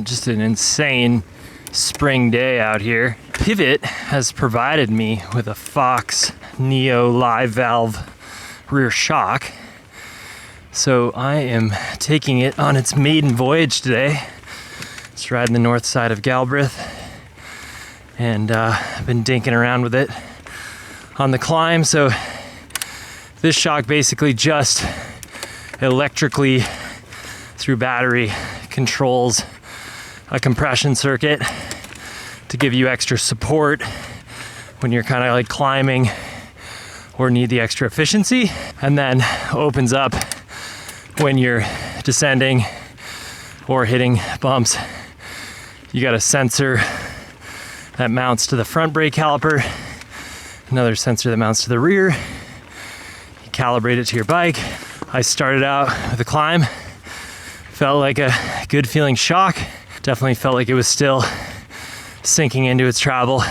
just an insane spring day out here. Pivot has provided me with a Fox NEO Live Valve rear shock. So I am taking it on its maiden voyage today. It's riding the north side of Galbraith, and I've been dinking around with it on the climb. So this shock basically just electrically through battery controls a compression circuit to give you extra support when you're kind of like climbing or need the extra efficiency, and then opens up when you're descending or hitting bumps. You got a sensor that mounts to the front brake caliper, another sensor that mounts to the rear. You calibrate it to your bike. I started out with a climb, felt like a good feeling shock. Definitely felt like it was still sinking into its travel.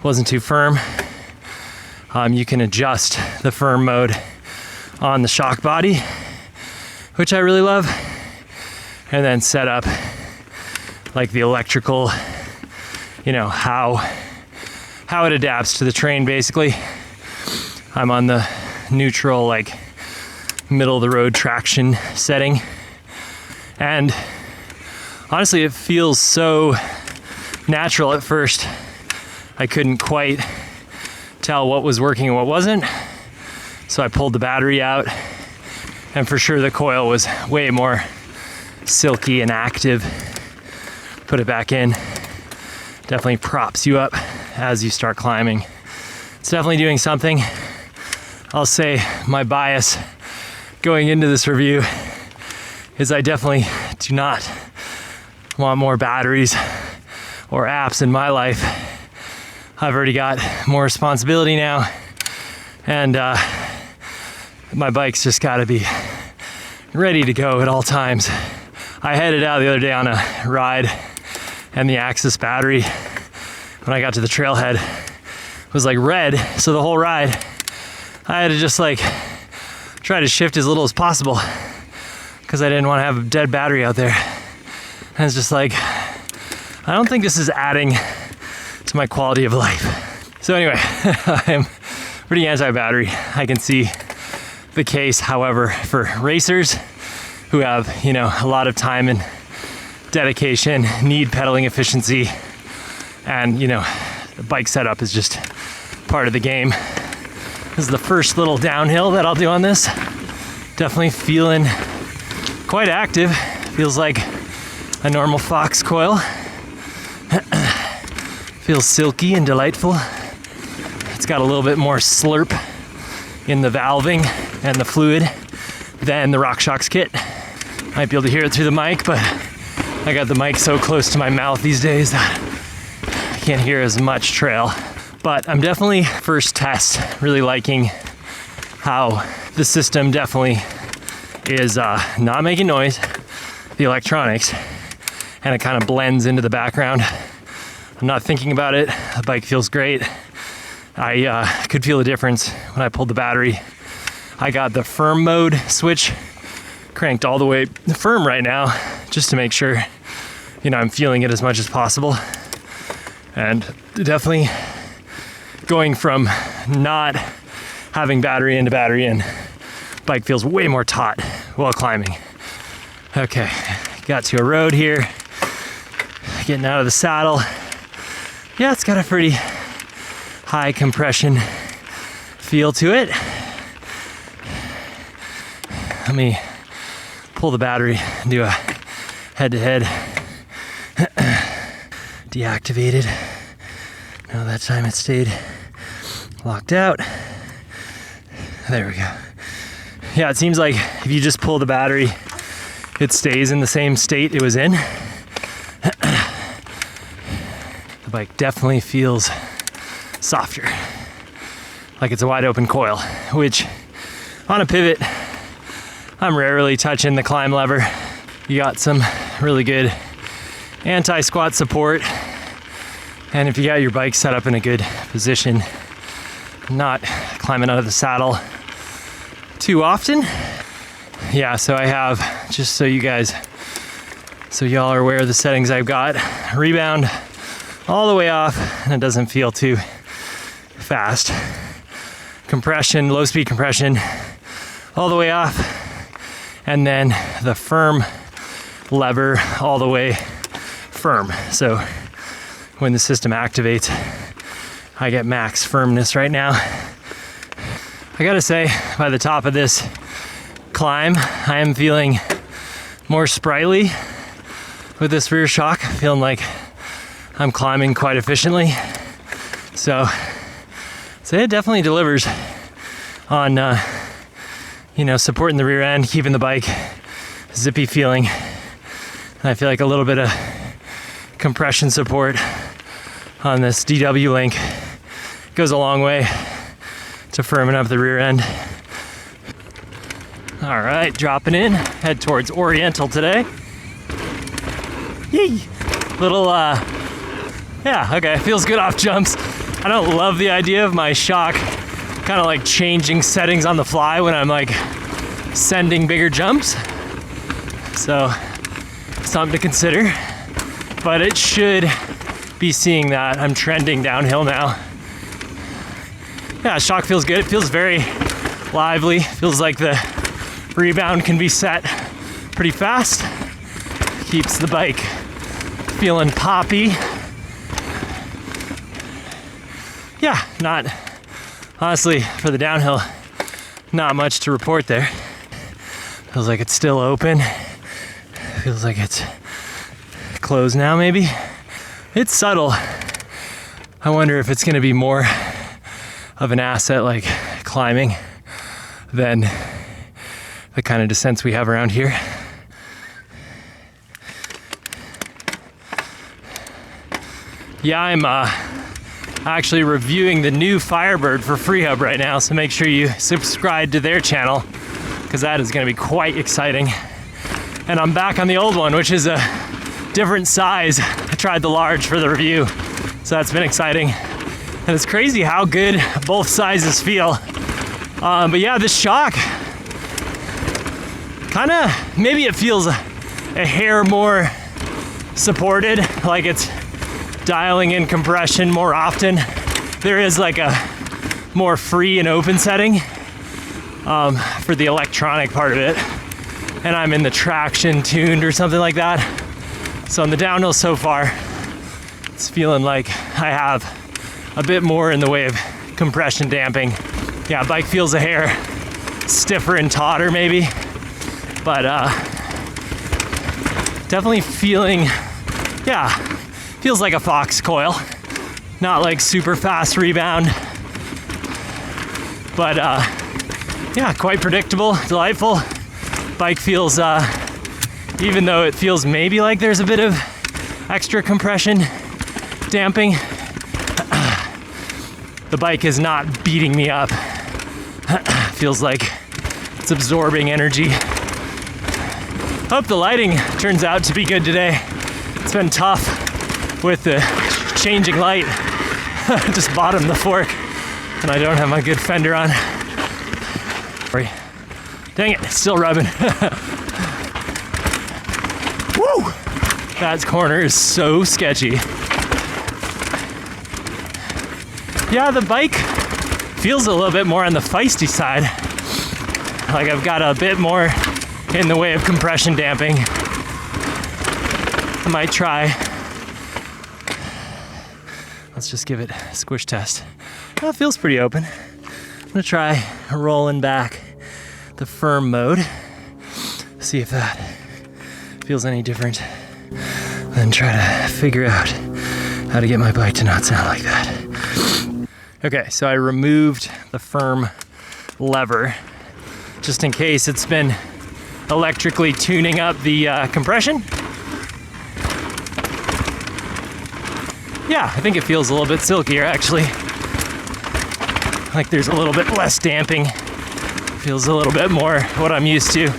Wasn't too firm. You can adjust the firm mode on the shock body, which I really love, and then set up like the electrical, how it adapts to the terrain basically. I'm on the neutral, like middle of the road traction setting, and honestly it feels so natural. At first I couldn't quite tell what was working and what wasn't, so I pulled the battery out, and for sure the coil was way more silky and active. Put it back in. Definitely props you up as you start climbing. It's definitely doing something. I'll say my bias going into this review is I definitely do not want more batteries or apps in my life. I've already got more responsibility now, and my bike's just gotta be ready to go at all times. I headed out the other day on a ride, and the Axis battery, when I got to the trailhead, was like red. So the whole ride, I had to just like try to shift as little as possible because I didn't want to have a dead battery out there. And it's just like, I don't think this is adding to my quality of life. So anyway, I'm pretty anti-battery. I can see the case, however, for racers who have, a lot of time and dedication, need pedaling efficiency, and the bike setup is just part of the game. This is the first little downhill that I'll do on this. Definitely feeling quite active. Feels like a normal Fox coil. Feels silky and delightful. It's got a little bit more slurp in the valving and the fluid than the RockShox kit. Might be able to hear it through the mic, but I got the mic so close to my mouth these days that I can't hear as much trail. But I'm definitely, first test, really liking how the system definitely is not making noise, the electronics, and it kind of blends into the background. I'm not thinking about it. The bike feels great. I could feel the difference when I pulled the battery. I got the firm mode switch cranked all the way firm right now, just to make sure, I'm feeling it as much as possible. And definitely going from not having battery in to battery in, bike feels way more taut while climbing. Okay, got to a road here, getting out of the saddle. Yeah, it's got a pretty high compression feel to it. Let me pull the battery and do a head-to-head. Deactivated. No, that time it stayed locked out. There we go. Yeah, it seems like if you just pull the battery, it stays in the same state it was in. The bike definitely feels softer, like it's a wide open coil, which on a pivot, I'm rarely touching the climb lever. You got some really good anti-squat support, and if you got your bike set up in a good position, not climbing out of the saddle too often. Yeah, so I have, just so you guys So y'all are aware of the settings I've got. Rebound all the way off, and it doesn't feel too fast. Compression, low speed compression, all the way off. And then the firm lever all the way firm. So when the system activates, I get max firmness right now. I gotta say, by the top of this climb, I am feeling more sprightly with this rear shock, feeling like I'm climbing quite efficiently. So it definitely delivers on, supporting the rear end, keeping the bike zippy feeling. And I feel like a little bit of compression support on this DW link goes a long way to firming up the rear end. All right, dropping in, head towards Oriental today. Yee! Little, okay, feels good off jumps. I don't love the idea of my shock kind of like changing settings on the fly when I'm like sending bigger jumps. So, something to consider, but it should be seeing that. I'm trending downhill now. Yeah, shock feels good. It feels very lively. Feels like the rebound can be set pretty fast. Keeps the bike feeling poppy. Yeah, not, honestly, for the downhill, not much to report there. Feels like it's still open. Feels like it's closed now, maybe. It's subtle. I wonder if it's gonna be more of an asset like climbing than the kind of descents we have around here. Yeah, I'm actually reviewing the new Firebird for FreeHub right now, so make sure you subscribe to their channel, because that is going to be quite exciting. And I'm back on the old one, which is a different size. I tried the large for the review, so that's been exciting. And it's crazy how good both sizes feel. But yeah, this shock, kind of, maybe it feels a hair more supported, like it's dialing in compression more often. There is like a more free and open setting for the electronic part of it. And I'm in the traction tuned or something like that. So on the downhill so far, it's feeling like I have a bit more in the way of compression damping. Yeah, bike feels a hair stiffer and tauter maybe, but definitely feeling, yeah, feels like a Fox coil. Not like super fast rebound, but yeah, quite predictable, delightful. Bike feels, even though it feels maybe like there's a bit of extra compression damping, the bike is not beating me up. Feels like it's absorbing energy. Hope the lighting turns out to be good today. It's been tough with the changing light. Just bottomed the fork and I don't have my good fender on. Sorry. Dang it, it's still rubbing. Woo! That corner is so sketchy. Yeah, the bike feels a little bit more on the feisty side. Like I've got a bit more in the way of compression damping. I might try. Let's just give it a squish test. Oh, it feels pretty open. I'm gonna try rolling back the firm mode. See if that feels any different. Then try to figure out how to get my bike to not sound like that. Okay, so I removed the firm lever just in case it's been electrically tuning up the compression. Yeah, I think it feels a little bit silkier actually. Like there's a little bit less damping. Feels a little bit more what I'm used to.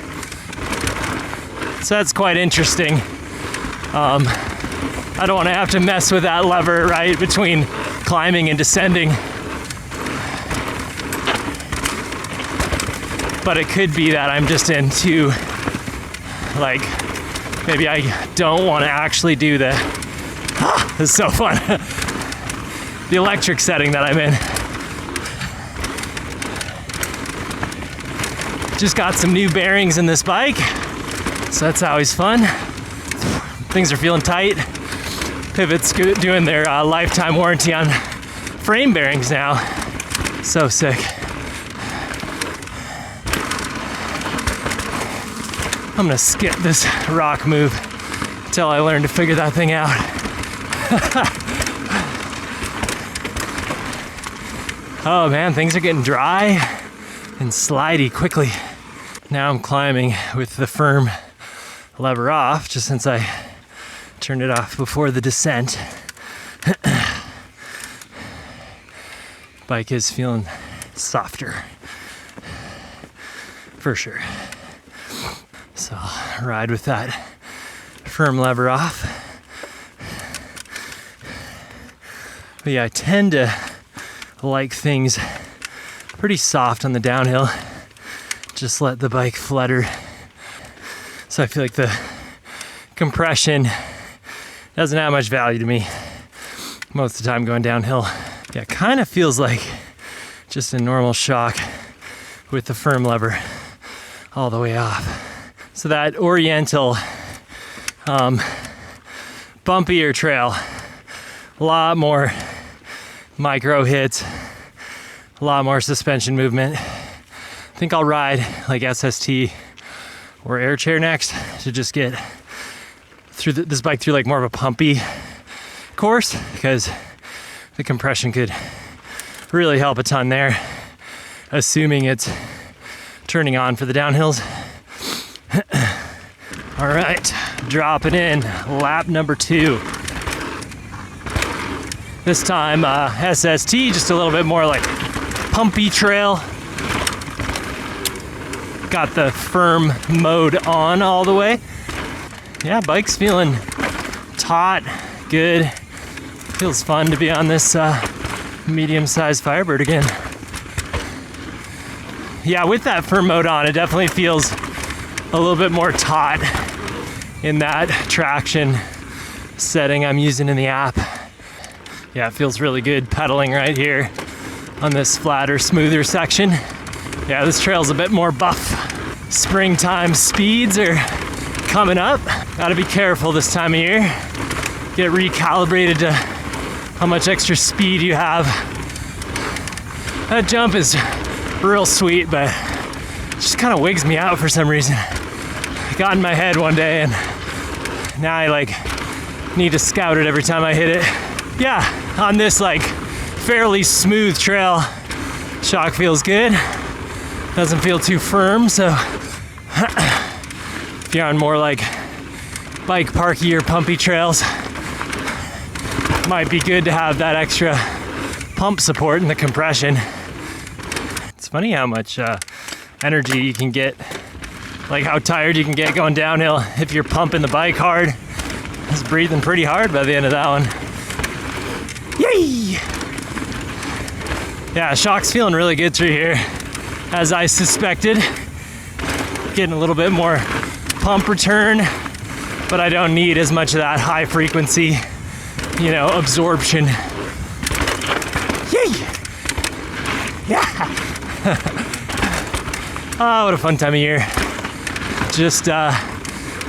So that's quite interesting. I don't want to have to mess with that lever, right, between climbing and descending. But it could be that I'm just in too, like, maybe I don't want to actually do the, this is so fun, the electric setting that I'm in. Just got some new bearings in this bike, so that's always fun. Things are feeling tight. Pivot's doing their lifetime warranty on frame bearings now. So sick. I'm gonna skip this rock move until I learn to figure that thing out. Oh man, things are getting dry and slidey quickly. Now I'm climbing with the firm lever off, just since I turned it off before the descent. Bike is feeling softer, for sure. So I'll ride with that firm lever off. But yeah, I tend to like things pretty soft on the downhill. Just let the bike flutter. So I feel like the compression doesn't have much value to me most of the time going downhill. Yeah, it kind of feels like just a normal shock with the firm lever all the way off. So that Oriental bumpier trail, a lot more micro hits, a lot more suspension movement. I think I'll ride like SST or air chair next to just get through this bike through like more of a pumpy course, because the compression could really help a ton there, assuming it's turning on for the downhills. All right, dropping in, lap number 2. This time SST, just a little bit more like pumpy trail. Got the firm mode on all the way. Yeah, bike's feeling taut, good. Feels fun to be on this medium-sized Firebird again. Yeah, with that firm mode on, it definitely feels a little bit more taut in that traction setting I'm using in the app. Yeah, it feels really good pedaling right here on this flatter, smoother section. Yeah, this trail's a bit more buff. Springtime speeds are coming up. Gotta be careful this time of year. Get recalibrated to how much extra speed you have. That jump is real sweet, but it just kind of wigs me out for some reason. I got in my head one day and now I like need to scout it every time I hit it. Yeah, on this like fairly smooth trail, shock feels good. Doesn't feel too firm, so if you're on more like bike parky or pumpy trails, might be good to have that extra pump support in the compression. It's funny how much energy you can get, like how tired you can get going downhill if you're pumping the bike hard. I was breathing pretty hard by the end of that one. Yay! Yeah, shock's feeling really good through here, as I suspected. Getting a little bit more pump return, but I don't need as much of that high frequency, absorption. Yay! Yeah! Oh, what a fun time of year. Just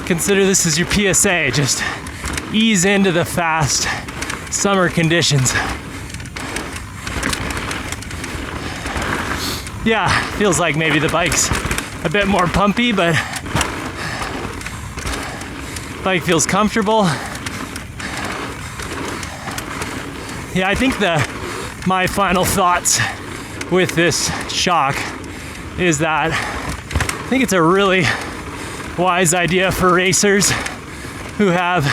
consider this as your PSA. Just ease into the fast summer conditions. Yeah, feels like maybe the bike's a bit more pumpy, but bike feels comfortable. Yeah, I think my final thoughts with this shock is that I think it's a really wise idea for racers who have,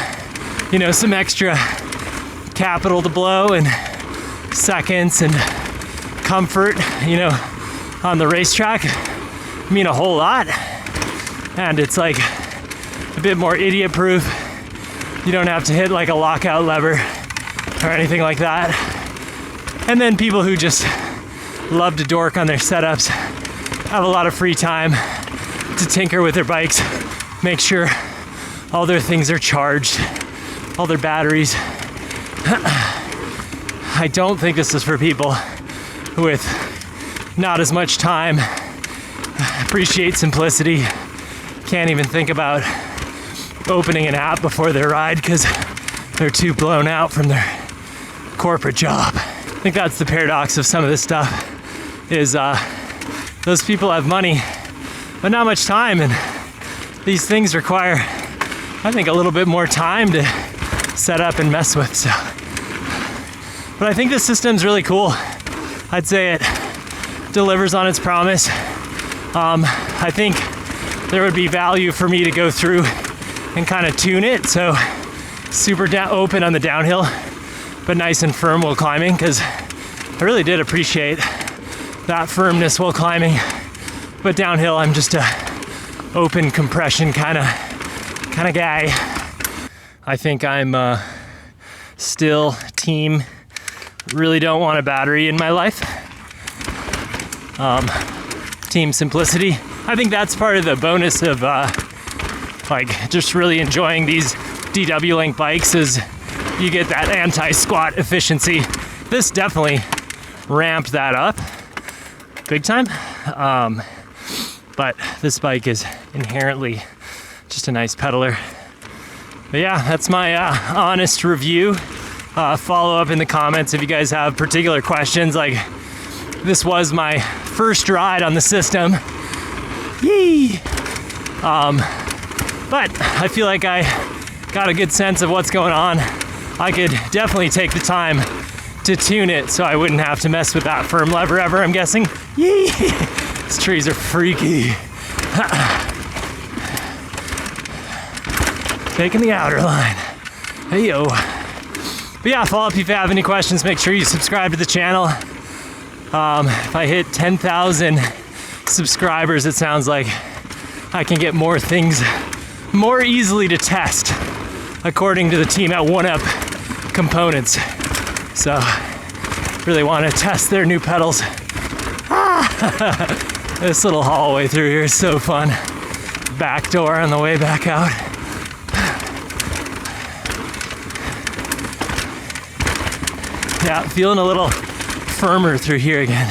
some extra capital to blow and seconds and comfort, on the racetrack. A whole lot. And it's like a bit more idiot proof. You don't have to hit like a lockout lever or anything like that. And then people who just love to dork on their setups have a lot of free time to tinker with their bikes, make sure all their things are charged, all their batteries. I don't think this is for people with not as much time, appreciate simplicity, can't even think about opening an app before their ride because they're too blown out from their corporate job. I think that's the paradox of some of this stuff, is those people have money but not much time, and these things require, I think, a little bit more time to set up and mess with. So, but I think this system's really cool. I'd say it delivers on its promise. I think there would be value for me to go through and kind of tune it, so super open on the downhill but nice and firm while climbing, because I really did appreciate that firmness while climbing, but downhill I'm just a open compression kind of guy. I think I'm still team really don't want a battery in my life. Team simplicity. I think that's part of the bonus of like just really enjoying these DW Link bikes, is you get that anti-squat efficiency. This definitely ramped that up big time. But this bike is inherently just a nice pedaler. But yeah, that's my honest review. Follow up in the comments if you guys have particular questions. Like, this was my first ride on the system. Yee! But I feel like I got a good sense of what's going on. I could definitely take the time to tune it so I wouldn't have to mess with that firm lever ever, I'm guessing. Yee! These trees are freaky. Taking the outer line. Hey yo. But yeah, follow up if you have any questions. Make sure you subscribe to the channel. If I hit 10,000 subscribers, it sounds like I can get more things more easily to test, according to the team at One Up Components. So, really want to test their new pedals. This little hallway through here is so fun. Back door on the way back out. Yeah, feeling a little firmer through here again.